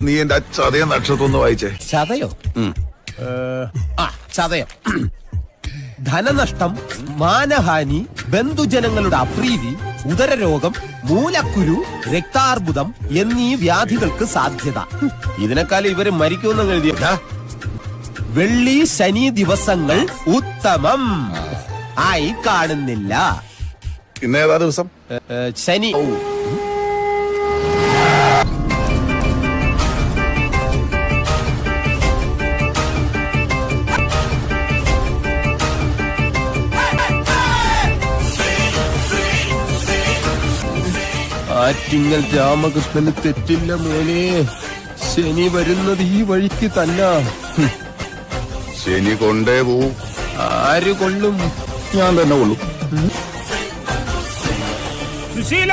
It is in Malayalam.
നീ എന്റെ ചതയ നക്ഷത്രം ഒന്ന് വായിച്ചേ. ചതയോ? ചതയം. ധനനഷ്ടം, മാനഹാനി, ബന്ധുജനങ്ങളുടെ അപ്രീതി, ഉദരരോഗം, മൂലക്കുരു, രക്താർബുദം എന്നീ വ്യാധികൾക്ക് സാധ്യത. ഇതിനേക്കാളും ഇവര് മരിക്കുമെന്ന് എഴുതിയ. വെള്ളി ശനി ദിവസങ്ങൾ ഉത്തമം ആയി കാണുന്നില്ല. ഇന്നേതാ ദിവസം? ശനി. ആറ്റിങ്ങൽ രാമകൃഷ്ണന് തെറ്റില്ല മോനെ. ശനി വരുന്നത് ഈ വഴിക്ക് തന്നെ. ശനി കൊണ്ടേ പോവും. ആര് കൊള്ളും? ഞാൻ തന്നെ കൊള്ളും. സുശീല!